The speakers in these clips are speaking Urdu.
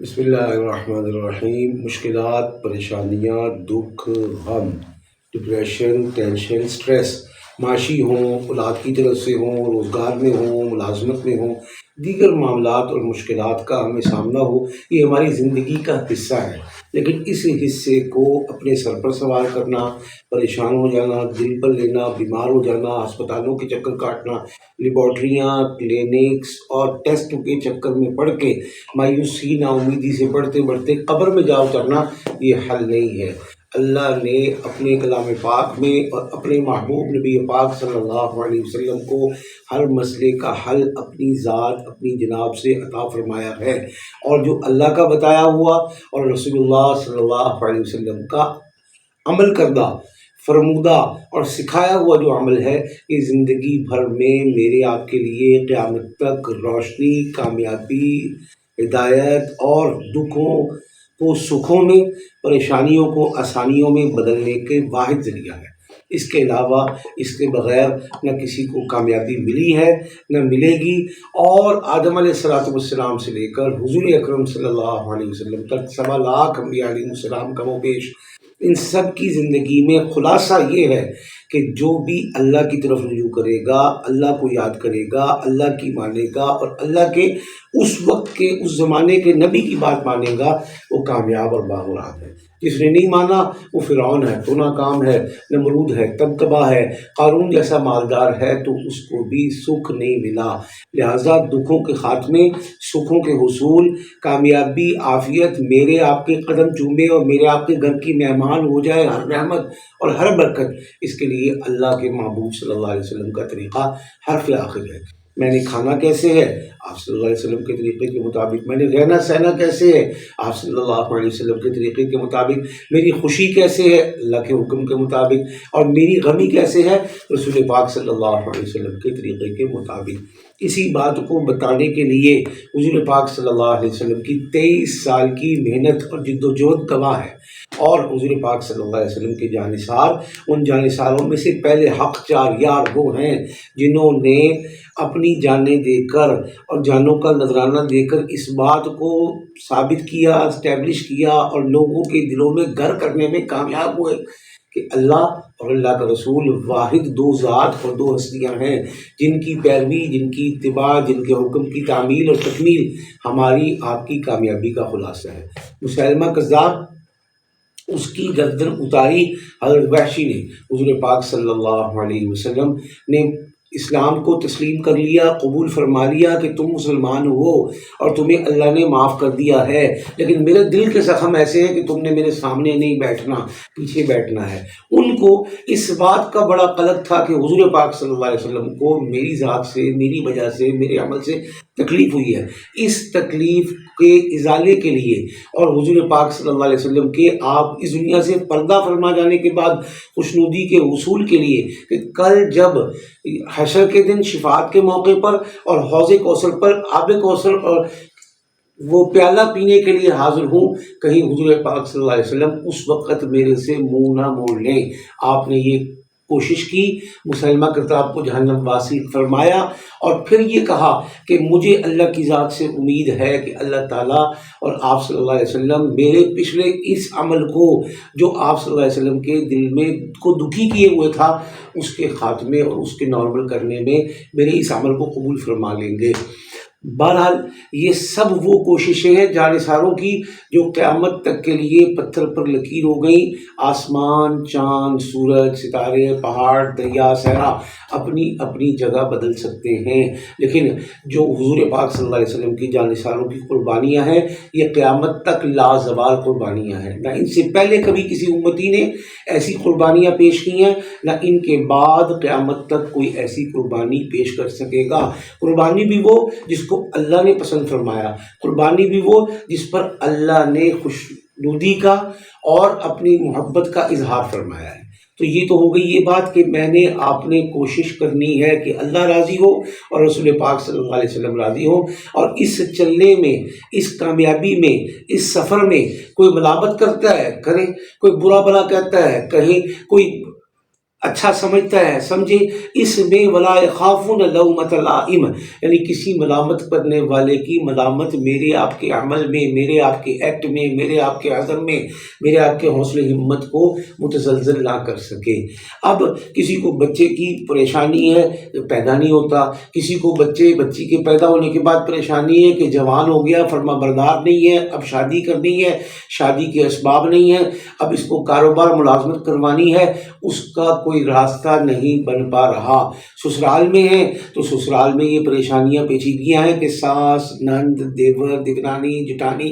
بسم اللہ الرحمن الرحیم۔ مشکلات، پریشانیاں، دکھ، غم، ڈپریشن، ٹینشن، سٹریس، معاشی ہوں، اولاد کی طرف سے ہوں، روزگار میں ہوں، ملازمت میں ہوں، دیگر معاملات اور مشکلات کا ہمیں سامنا ہو، یہ ہماری زندگی کا حصہ ہے۔ لیکن اس حصے کو اپنے سر پر سوار کرنا، پریشان ہو جانا، دل پر لینا، بیمار ہو جانا، ہسپتالوں کے چکر کاٹنا، لیبارٹریاں، کلینکس اور ٹیسٹ کے چکر میں پڑ کے مایوسی، نا امیدی سے بڑھتے بڑھتے قبر میں جا اترنا، یہ حل نہیں ہے۔ اللہ نے اپنے کلام پاک میں اور اپنے محبوب نبی پاک صلی اللہ علیہ وسلم کو ہر مسئلے کا حل اپنی ذات، اپنی جناب سے عطا فرمایا ہے، اور جو اللہ کا بتایا ہوا اور رسول اللہ صلی اللہ علیہ وسلم کا عمل کردہ، فرمودہ اور سکھایا ہوا جو عمل ہے، یہ زندگی بھر میں میرے آپ کے لیے قیامت تک روشنی، کامیابی، ہدایت اور دکھوں کو سکھوں میں، پریشانیوں کو آسانیوں میں بدلنے کے واحد ذریعہ ہے۔ اس کے علاوہ، اس کے بغیر نہ کسی کو کامیابی ملی ہے، نہ ملے گی، اور آدم علیہ السلام سے لے کر حضور اکرم صلی اللہ علیہ وسلم تک 1.25 انبیاء علیہ السلام کا وہ پیش، ان سب کی زندگی میں خلاصہ یہ ہے کہ جو بھی اللہ کی طرف رجوع کرے گا، اللہ کو یاد کرے گا، اللہ کی مانے گا اور اللہ کے اس وقت کے، اس زمانے کے نبی کی بات مانے گا، وہ کامیاب اور بامراد ہے۔ جس نے نہیں مانا وہ فرعون ہے، تو ناکام ہے، نمرود ہے، تب تباہ ہے، قارون جیسا مالدار ہے تو اس کو بھی سکھ نہیں ملا۔ لہٰذا دکھوں کے خاتمے، سکھوں کے حصول، کامیابی، عافیت میرے آپ کے قدم چومے اور میرے آپ کے گھر کی مہمان ہو جائے، ہر رحمت اور ہر برکت، اس کے لیے اللہ کے محبوب صلی اللہ علیہ وسلم کا طریقہ حرف آخر ہے۔ میں نے کھانا کیسے ہے؟ آپ صلی اللہ علیہ وسلم کے طریقے کے مطابق۔ میں نے رہنا سہنا کیسے ہے؟ آپ صلی اللہ علیہ وسلم کے طریقے کے مطابق۔ میری خوشی کیسے ہے؟ اللہ کے حکم کے مطابق۔ اور میری غمی کیسے ہے؟ رسول پاک صلی اللہ علیہ وسلم کے طریقے کے مطابق۔ اسی بات کو بتانے کے لیے حضور پاک صلی اللہ علیہ وسلم کی 23 سال کی محنت اور جد و جہد گواہ ہے، اور حضور پاک صلی اللہ علیہ وسلم کے جانثار، ان جانثاروں میں سے پہلے حق 4 یار وہ ہیں جنہوں نے اپنی جانیں دے کر اور جانوں کا نذرانہ دے کر اس بات کو ثابت کیا، اسٹیبلش کیا اور لوگوں کے دلوں میں گھر کرنے میں کامیاب ہوئے کہ اللہ اور اللہ کا رسول واحد 2 ذات اور 2 ہستیاں ہیں، جن کی پیروی، جن کی اتباع، جن کے حکم کی تعمیل اور تکمیل ہماری آپ کی کامیابی کا خلاصہ ہے۔ مسیلمہ کذاب، اس کی گردن اتاری حضرت وحشی نے۔ حضور پاک صلی اللہ علیہ وسلم نے اسلام کو تسلیم کر لیا، قبول فرما لیا کہ تم مسلمان ہو اور تمہیں اللہ نے معاف کر دیا ہے، لیکن میرے دل کے زخم ایسے ہیں کہ تم نے میرے سامنے نہیں بیٹھنا، پیچھے بیٹھنا ہے۔ ان کو اس بات کا بڑا قلق تھا کہ حضور پاک صلی اللہ علیہ وسلم کو میری ذات سے، میری وجہ سے، میرے عمل سے تکلیف ہوئی ہے۔ اس تکلیف کے ازالے کے لیے اور حضور پاک صلی اللہ علیہ وسلم کے آپ اس دنیا سے پردہ فرما جانے کے بعد خوشنودی کے حصول کے لیے کہ کل جب حشر کے دن شفاعت کے موقع پر اور حوض کوثر پر آب کوثر اور وہ پیالہ پینے کے لیے حاضر ہوں، کہیں حضور پاک صلی اللہ علیہ وسلم اس وقت میرے سے منہ نہ موڑ لیں۔ آپ نے یہ کوشش کی، مسلمہ کذاب کو جہنم واصل فرمایا، اور پھر یہ کہا کہ مجھے اللہ کی ذات سے امید ہے کہ اللہ تعالیٰ اور آپ صلی اللہ علیہ وسلم میرے پچھلے اس عمل کو جو آپ صلی اللہ علیہ وسلم کے دل میں کو دکھی کیے ہوئے تھا، اس کے خاتمے اور اس کے نارمل کرنے میں میرے اس عمل کو قبول فرما لیں گے۔ بہرحال یہ سب وہ کوششیں ہیں جانثاروں کی جو قیامت تک کے لیے پتھر پر لکیر ہو گئیں۔ آسمان، چاند، سورج، ستارے، پہاڑ، دریا، صحرا اپنی اپنی جگہ بدل سکتے ہیں، لیکن جو حضور پاک صلی اللہ علیہ وسلم کی جانثاروں کی قربانیاں ہیں، یہ قیامت تک لازوال قربانیاں ہیں۔ نہ ان سے پہلے کبھی کسی امتی نے ایسی قربانیاں پیش کی ہیں، نہ ان کے بعد قیامت تک کوئی ایسی قربانی پیش کر سکے گا۔ قربانی بھی وہ جس کو اللہ نے پسند فرمایا، قربانی بھی وہ جس پر اللہ نے خوشنودی کا اور اپنی محبت کا اظہار فرمایا ہے۔ تو یہ تو ہو گئی یہ بات کہ میں نے، آپ نے کوشش کرنی ہے کہ اللہ راضی ہو اور رسول پاک صلی اللہ علیہ وسلم راضی ہو، اور اس چلنے میں، اس کامیابی میں، اس سفر میں کوئی ملامت کرتا ہے کرے، کوئی برا بھلا کہتا ہے کہیں، کوئی اچھا سمجھتا ہے، سمجھے اس میں ولا یخافون لومۃ لائم، یعنی کسی ملامت کرنے والے کی ملامت میرے آپ کے عمل میں، میرے آپ کے ایکٹ میں، میرے آپ کے عزم میں، میرے آپ کے حوصلے ہمت کو متزلزل نہ کر سکے۔ اب کسی کو بچے کی پریشانی ہے، پیدا نہیں ہوتا، کسی کو بچی کے پیدا ہونے کے بعد پریشانی ہے کہ جوان ہو گیا، فرما بردار نہیں ہے، اب شادی کرنی ہے، شادی کے اسباب نہیں ہیں، اب اس کو کاروبار ملازمت کروانی ہے، اس کا کوئی راستہ نہیں بن پا رہا۔ سسرال میں ہیں تو سسرال میں یہ پریشانیاں پیچیدگیاں ہیں کہ ساس، نند، دیور، دیورانی، جٹانی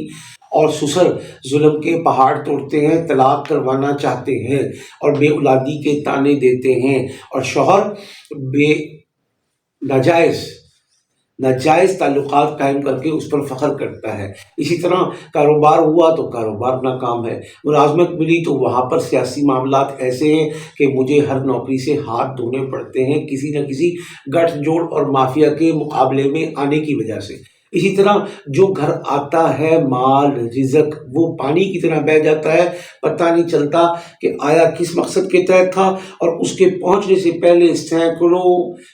اور سسر ظلم کے پہاڑ توڑتے ہیں، طلاق کروانا چاہتے ہیں اور بے اولادی کے تانے دیتے ہیں، اور شوہر بے ناجائز تعلقات قائم کر کے اس پر فخر کرتا ہے۔ اسی طرح کاروبار ہوا تو کاروبار ناکام ہے، ملازمت ملی تو وہاں پر سیاسی معاملات ایسے ہیں کہ مجھے ہر نوکری سے ہاتھ دھونے پڑتے ہیں کسی نہ کسی گٹھ جوڑ اور مافیا کے مقابلے میں آنے کی وجہ سے۔ اسی طرح جو گھر آتا ہے مال رزق وہ پانی کی طرح بہہ جاتا ہے، پتہ نہیں چلتا کہ آیا کس مقصد کے تحت تھا، اور اس کے پہنچنے سے پہلے سینکڑوں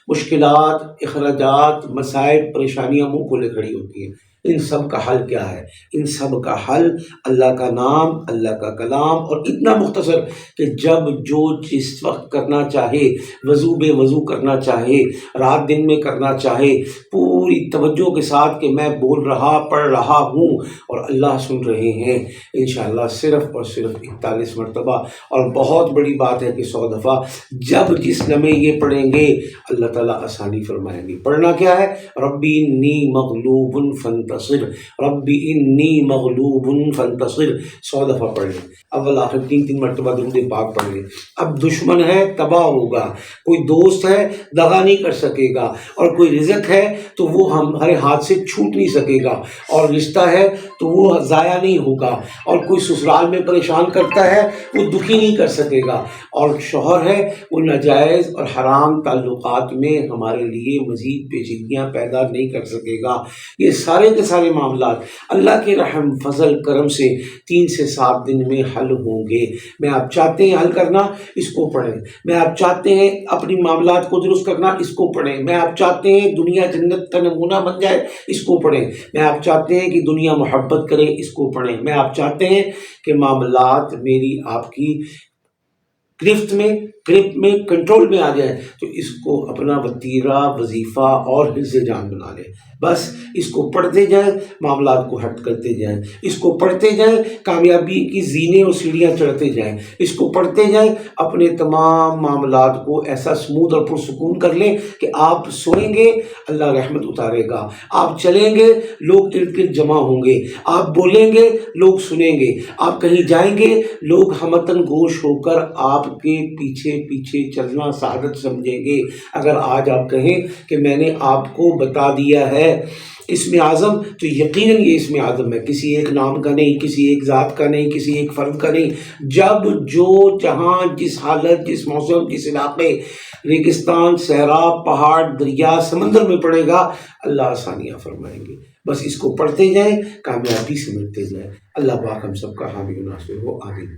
مشکلات، اخراجات، مسائل، پریشانیاں منہ کھولے کھڑی ہوتی ہیں۔ ان سب کا حل کیا ہے؟ ان سب کا حل اللہ کا نام، اللہ کا کلام، اور اتنا مختصر کہ جب جو جس وقت کرنا چاہے، وضو بے وضو کرنا چاہے، رات دن میں کرنا چاہے، پوری توجہ کے ساتھ کہ میں بول رہا، پڑھ رہا ہوں اور اللہ سن رہے ہیں، انشاءاللہ صرف اور صرف 41 مرتبہ، اور بہت بڑی بات ہے کہ 100 دفعہ جب جس لمحے یہ پڑھیں گے اللہ تعالیٰ آسانی فرمائیں گے۔ پڑھنا کیا ہے؟ ربی انی مغلوب فانتصر، ربی انی مغلوب فانتصر، 100 دفعہ پڑھ لیں، اول آخر 3 مرتبہ درود پاک پڑھ لیں۔ اب دشمن ہے تباہ ہوگا، کوئی دوست ہے دغا نہیں کر سکے گا، اور کوئی رزق ہے تو وہ ہمارے ہاتھ سے چھوٹ نہیں سکے گا، اور رشتہ ہے تو وہ ضائع نہیں ہوگا، اور کوئی سسرال میں پریشان کرتا ہے وہ دکھی نہیں کر سکے گا، اور شوہر ہے وہ ناجائز اور حرام تعلقات میں ہمارے لیے مزید پیچیدگیاں پیدا نہیں کر سکے گا۔ یہ سارے کے سارے معاملات اللہ کے رحم فضل کرم سے 3 سے 7 دن میں حل ہوں گے۔ میں آپ چاہتے ہیں حل کرنا، اس کو پڑھیں۔ میں آپ چاہتے ہیں اپنی معاملات کو درست کرنا، اس کو پڑھیں۔ میں آپ چاہتے ہیں دنیا جنت کا نمونہ بن جائے، اس کو پڑھیں۔ میں آپ چاہتے ہیں کہ دنیا محبت کرے، اس کو پڑھیں۔ میں آپ چاہتے ہیں کہ معاملات میری آپ کی گرفت میں کنٹرول میں آ جائے، تو اس کو اپنا وتیرہ، وظیفہ اور حفظ جان بنا لیں۔ بس اس کو پڑھتے جائیں، معاملات کو حل کرتے جائیں، اس کو پڑھتے جائیں، کامیابی کی زینے اور سیڑھیاں چڑھتے جائیں، اس کو پڑھتے جائیں، اپنے تمام معاملات کو ایسا سموتھ اور پرسکون کر لیں کہ آپ سوئیں گے اللہ رحمت اتارے گا، آپ چلیں گے لوگ ارد گرد جمع ہوں گے، آپ بولیں گے لوگ سنیں گے، آپ کہیں جائیں گے لوگ ہمتن گوش ہو کر آپ کے پیچھے چلنا سعادت سمجھیں گے۔ اگر آج آپ کہیں کہ میں نے آپ کو بتا دیا ہے اسم اعظم، تو یقیناً یہ اسم اعظم ہے، کسی ایک نام کا نہیں، کسی ایک ذات کا نہیں، کسی ایک فرد کا نہیں۔ جب جو جہاں جس حالت، جس موسم، جس علاقے، ریگستان، صحرا، پہاڑ، دریا، سمندر میں پڑے گا اللہ آسانیاں فرمائیں گے۔ بس اس کو پڑھتے جائیں، کامیابی سے ملتے جائیں۔ اللہ پاک ہم سب کا حامی و ناصر ہو، آمین۔